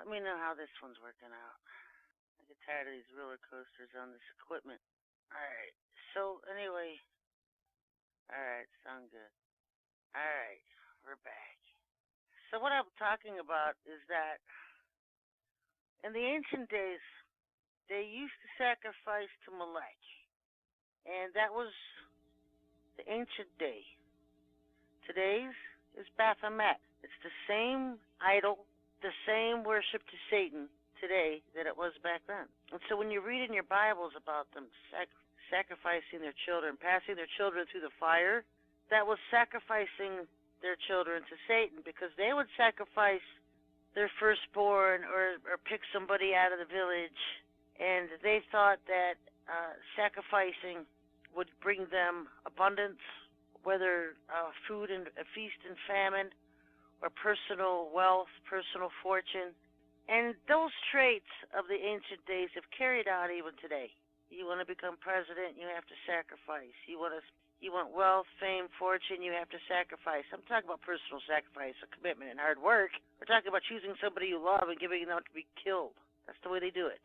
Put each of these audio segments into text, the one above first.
let me know how this one's working out. I get tired of these roller coasters on this equipment. Alright, so anyway, alright, sound good. Alright, we're back. So what I'm talking about is that in the ancient days, they used to sacrifice to Molech. And that was the ancient day. Today's is Baphomet. It's the same idol, the same worship to Satan today that it was back then. And so when you read in your Bibles about them sacrificing their children, passing their children through the fire, that was sacrificing their children to Satan, because they would sacrifice their firstborn or pick somebody out of the village, and they thought that sacrificing would bring them abundance, whether food and a feast and famine, or personal wealth, personal fortune. And those traits of the ancient days have carried on even today. You want to become president, you have to sacrifice. You want wealth, fame, fortune, you have to sacrifice. I'm talking about personal sacrifice, a commitment, and hard work. We're talking about choosing somebody you love and giving them to be killed. That's the way they do it.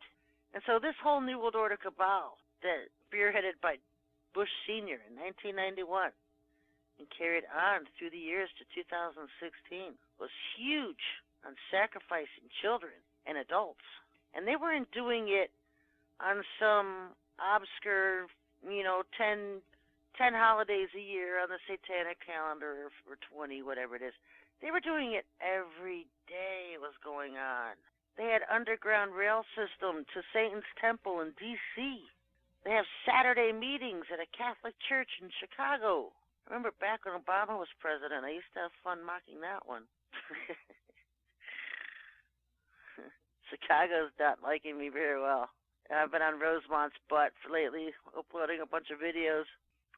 And so this whole New World Order cabal that spearheaded by Bush Sr. in 1991 and carried on through the years to 2016 was huge on sacrificing children and adults. And they weren't doing it on some obscure, 10 holidays a year on the Satanic calendar, or 20, whatever it is. They were doing it every day. It was going on. They had underground rail system to Satan's temple in D.C. They have Saturday meetings at a Catholic church in Chicago. I remember back when Obama was president, I used to have fun mocking that one. Chicago's not liking me very well. I've been on Rosemont's butt for lately, uploading a bunch of videos.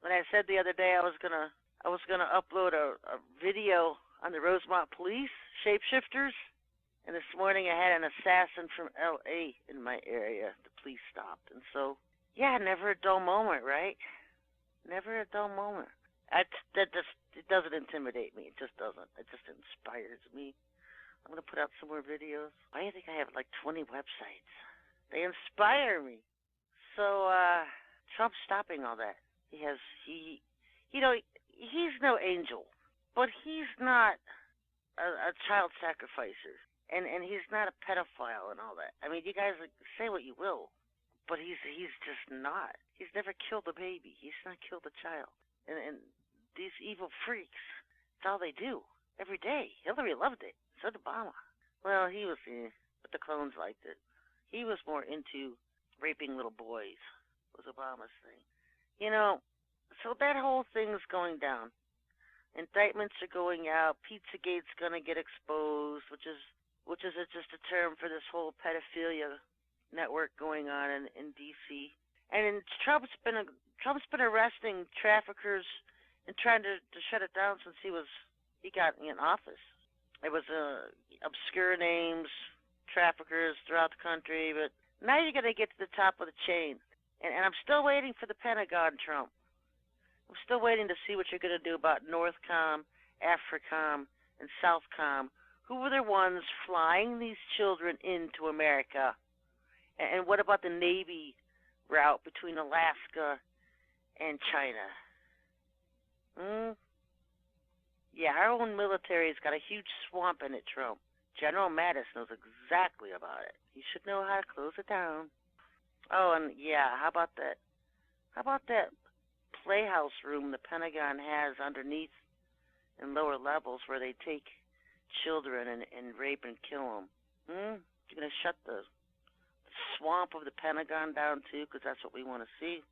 And I said the other day I was gonna upload a video on the Rosemont police, shapeshifters. And this morning I had an assassin from L.A. in my area. The police stopped. And so, yeah, never a dull moment, right? Never a dull moment. It doesn't intimidate me. It just doesn't. It just inspires me. I'm going to put out some more videos. I think I have like 20 websites. They inspire me. So, Trump's stopping all that. He's no angel, but he's not a child sacrificer, and he's not a pedophile and all that. I mean, you guys say what you will, but he's just not. He's never killed a baby. He's not killed a child. And these evil freaks, that's all they do every day. Hillary loved it. So did Obama. Well, he was, but the clones liked it. He was more into raping little boys, was Obama's thing. So that whole thing's going down. Indictments are going out. Pizzagate's going to get exposed, which is just a term for this whole pedophilia network going on in D.C. And Trump's been arresting traffickers and trying to shut it down since he got in office. It was obscure names, traffickers throughout the country, but now you're going to get to the top of the chain. And I'm still waiting for the Pentagon, Trump. I'm still waiting to see what you're going to do about Northcom, Africom, and Southcom. Who were the ones flying these children into America? And what about the Navy route between Alaska and China? Yeah, our own military's got a huge swamp in it, Trump. General Mattis knows exactly about it. He should know how to close it down. Oh, and yeah, how about that playhouse room the Pentagon has underneath in lower levels where they take children and rape and kill them? You're going to shut the swamp of the Pentagon down, too, because that's what we want to see.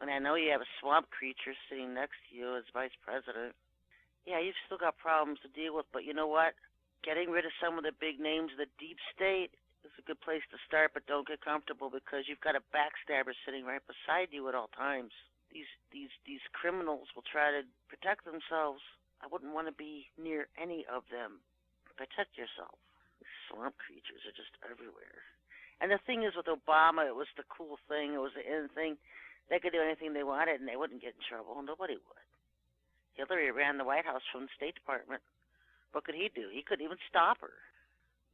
And I know you have a swamp creature sitting next to you as vice president. Yeah, you've still got problems to deal with, but you know what? Getting rid of some of the big names of the deep state is a good place to start, but don't get comfortable because you've got a backstabber sitting right beside you at all times. These criminals will try to protect themselves. I wouldn't want to be near any of them. Protect yourself. These swamp creatures are just everywhere. And the thing is with Obama, it was the cool thing. It was the in thing. They could do anything they wanted, and they wouldn't get in trouble. Nobody would. Hillary ran the White House from the State Department. What could he do? He couldn't even stop her.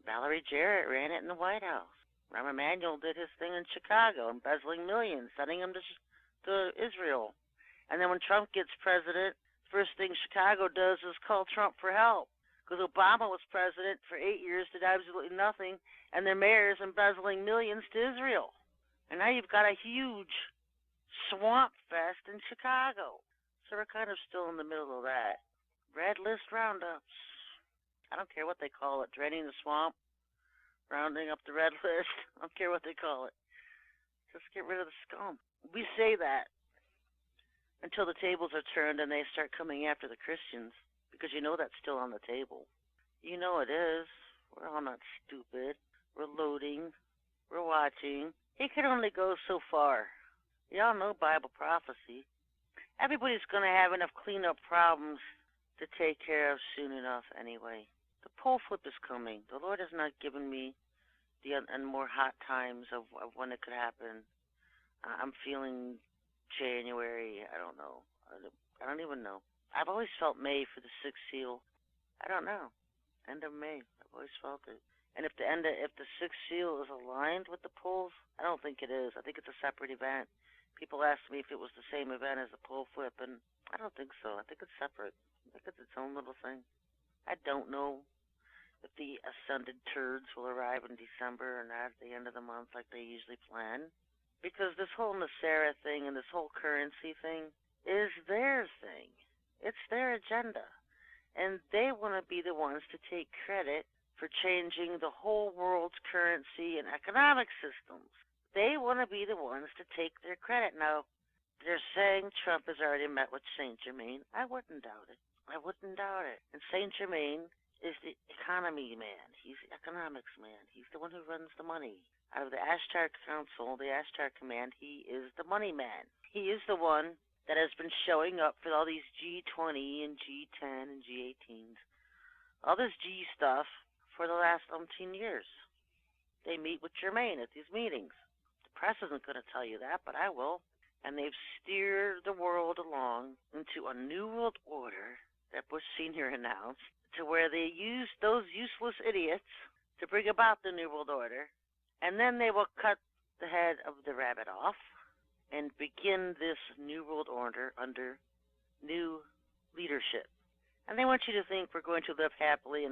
Valerie Jarrett ran it in the White House. Rahm Emanuel did his thing in Chicago, embezzling millions, sending them to Israel. And then when Trump gets president, first thing Chicago does is call Trump for help. Because Obama was president for 8 years, did absolutely nothing, and their mayor's embezzling millions to Israel. And now you've got a huge swamp fest in Chicago. So we're kind of still in the middle of that. Red list roundups. I don't care what they call it. Draining the swamp, rounding up the red list. I don't care what they call it. Just get rid of the scum. We say that until the tables are turned and they start coming after the Christians, because you know that's still on the table. You know it is. We're all not stupid. We're loading. We're watching. It can only go so far. Y'all know Bible prophecy. Everybody's going to have enough cleanup problems to take care of soon enough anyway. The pole flip is coming. The Lord has not given me the more hot times of when it could happen. I'm feeling January. I don't know. I don't even know. I've always felt May for the sixth seal. I don't know. End of May. I've always felt it. And if the sixth seal is aligned with the poles, I don't think it is. I think it's a separate event. People ask me if it was the same event as the pole flip, and I don't think so. I think it's separate. I think it's its own little thing. I don't know if the ascended turds will arrive in December or not at the end of the month like they usually plan. Because this whole Nasara thing and this whole currency thing is their thing. It's their agenda. And they want to be the ones to take credit for changing the whole world's currency and economic systems. They want to be the ones to take their credit. Now, they're saying Trump has already met with Saint Germain. I wouldn't doubt it. I wouldn't doubt it. And Saint Germain is the economy man. He's the economics man. He's the one who runs the money. Out of the Ashtar Council, the Ashtar Command, he is the money man. He is the one that has been showing up for all these G20 and G10 and G18s, all this G stuff for the last umpteen years. They meet with Germain at these meetings. The press isn't going to tell you that, but I will. And they've steered the world along into a new world order that Bush Sr. announced, to where they use those useless idiots to bring about the new world order, and then they will cut the head of the rabbit off and begin this new world order under new leadership. And they want you to think we're going to live happily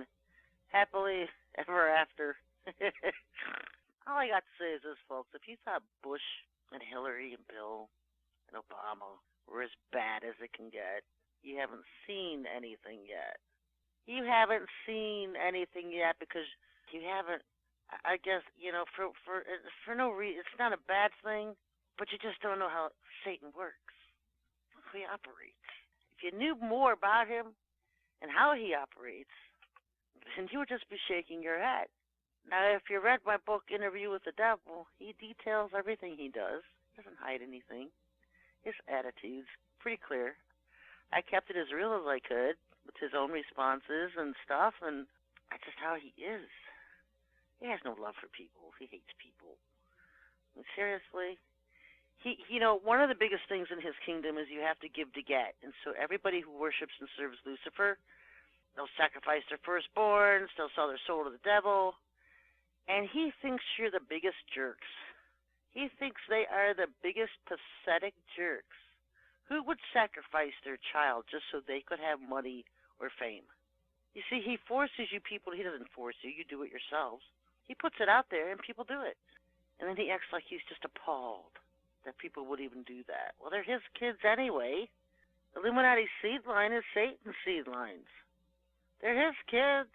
ever after. All I got to say is this, folks. If you thought Bush and Hillary and Bill and Obama were as bad as it can get, you haven't seen anything yet. You haven't seen anything yet because you haven't, I guess, for no reason. It's not a bad thing, but you just don't know how Satan works, how he operates. If you knew more about him and how he operates, then you would just be shaking your head. Now, if you read my book, Interview with the Devil, he details everything he does. He doesn't hide anything. His attitude's pretty clear. I kept it as real as I could with his own responses and stuff, and that's just how he is. He has no love for people. He hates people. And seriously, one of the biggest things in his kingdom is you have to give to get. And so everybody who worships and serves Lucifer, they'll sacrifice their firstborns, they'll sell their soul to the devil, and he thinks you're the biggest jerks. He thinks they are the biggest pathetic jerks. Who would sacrifice their child just so they could have money or fame? You see, he forces you people. He doesn't force you. You do it yourselves. He puts it out there, and people do it. And then he acts like he's just appalled that people would even do that. Well, they're his kids anyway. The Illuminati seed line is Satan's seed lines. They're his kids.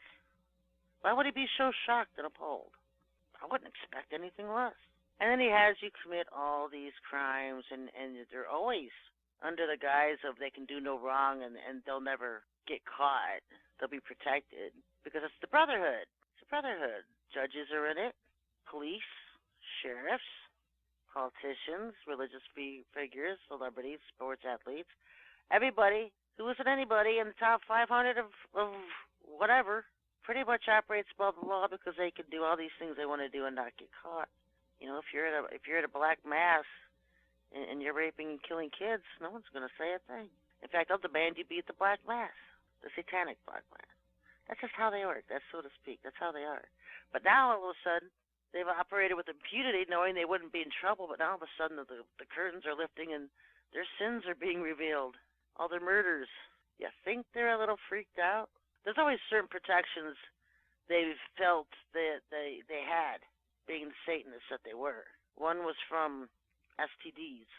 Why would he be so shocked and appalled? I wouldn't expect anything less. And then he has you commit all these crimes, and they're always under the guise of they can do no wrong and they'll never get caught. They'll be protected because it's the Brotherhood. It's a Brotherhood. Judges are in it, police, sheriffs, politicians, religious figures, celebrities, sports athletes, everybody who isn't anybody in the top 500 of whatever pretty much operates above the law because they can do all these things they want to do and not get caught. If you're at a black mass and you're raping and killing kids, no one's going to say a thing. In fact, I'll demand you be at the black mass, the Satanic black mass. That's just how they work. That's so to speak. That's how they are. But now, all of a sudden, they've operated with impunity, knowing they wouldn't be in trouble, but now all of a sudden the curtains are lifting and their sins are being revealed. All their murders. You think they're a little freaked out? There's always certain protections they've felt that they had, being the Satanists that they were. One was from STDs.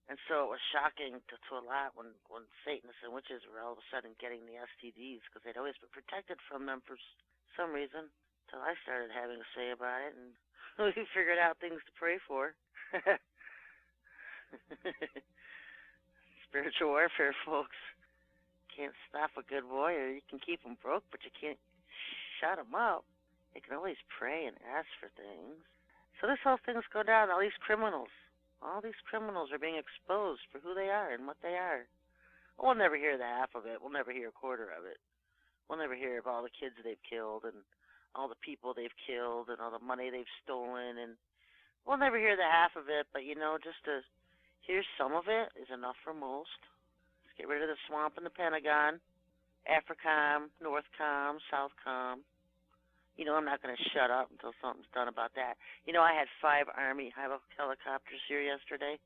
And so it was shocking to a lot when Satanists and witches were all of a sudden getting the STDs, because they'd always been protected from them for some reason, until I started having a say about it, and we figured out things to pray for. Spiritual warfare, folks. Can't stop a good warrior. You can keep them broke, but you can't shut them up. You can always pray and ask for things. So this whole thing's going down. All these criminals are being exposed for who they are and what they are. We'll never hear the half of it. We'll never hear a quarter of it. We'll never hear of all the kids they've killed and all the people they've killed and all the money they've stolen. And we'll never hear the half of it. But, just to hear some of it is enough for most. Let's get rid of the swamp and the Pentagon, AFRICOM, NORTHCOM, SOUTHCOM. I'm not going to shut up until something's done about that. I had 5 Army helicopters here yesterday.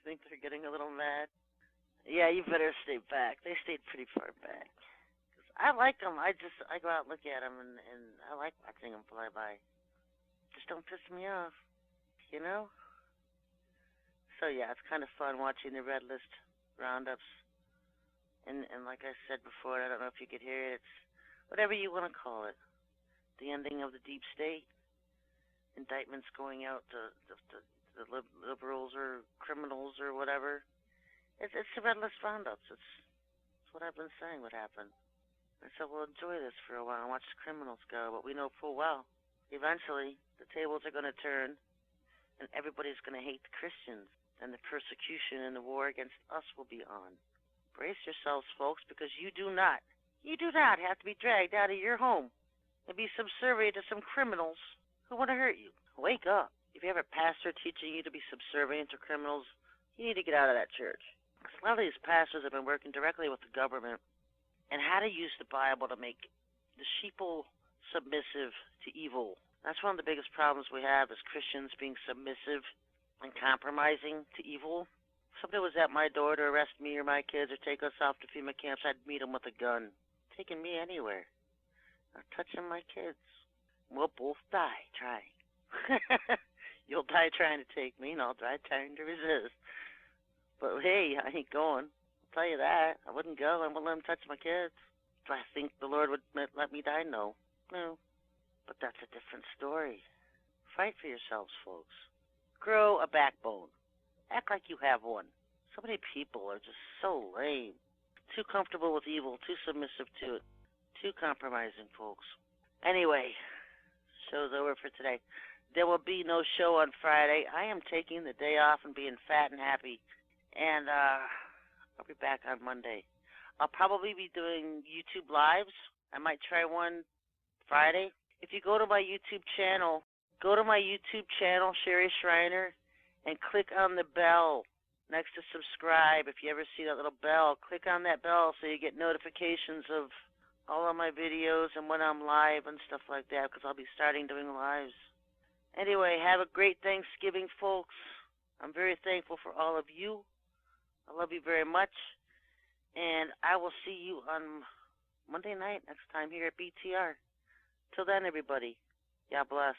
Think they're getting a little mad? Yeah, you better stay back. They stayed pretty far back. 'Cause I like them. I go out and look at them, and I like watching them fly by. Just don't piss me off, So, yeah, it's kind of fun watching the Red List roundups. And like I said before, I don't know if you could hear it, it's whatever you want to call it. The ending of the deep state, indictments going out to the liberals or criminals or whatever. It's the Red List roundups. It's what I've been saying would happen. And so we'll enjoy this for a while and watch the criminals go. But we know full well, eventually, the tables are going to turn and everybody's going to hate the Christians. And the persecution and the war against us will be on. Brace yourselves, folks, because you do not have to be dragged out of your home and be subservient to some criminals who want to hurt you. Wake up. If you have a pastor teaching you to be subservient to criminals, you need to get out of that church. Because a lot of these pastors have been working directly with the government and how to use the Bible to make the sheeple submissive to evil. That's one of the biggest problems we have as Christians, being submissive and compromising to evil. If somebody was at my door to arrest me or my kids or take us off to FEMA camps, I'd meet them with a gun. Taking me anywhere. Not touching my kids. We'll both die trying. You'll die trying to take me, and I'll die trying to resist. But hey, I ain't going. I'll tell you that. I wouldn't go. I wouldn't let them touch my kids. Do I think the Lord would let me die? No. But that's a different story. Fight for yourselves, folks. Grow a backbone. Act like you have one. So many people are just so lame. Too comfortable with evil, too submissive to it, too compromising, folks. Anyway, show's over for today. There will be no show on Friday. I am taking the day off and being fat and happy. And I'll be back on Monday. I'll probably be doing YouTube Lives. I might try one Friday. If you go to my YouTube channel, Sherry Shriner, and click on the bell next to subscribe. If you ever see that little bell, click on that bell so you get notifications of all of my videos and when I'm live and stuff like that, because I'll be starting doing lives. Anyway, have a great Thanksgiving, folks. I'm very thankful for all of you. I love you very much. And I will see you on Monday night next time here at BTR. Till then, everybody, God bless.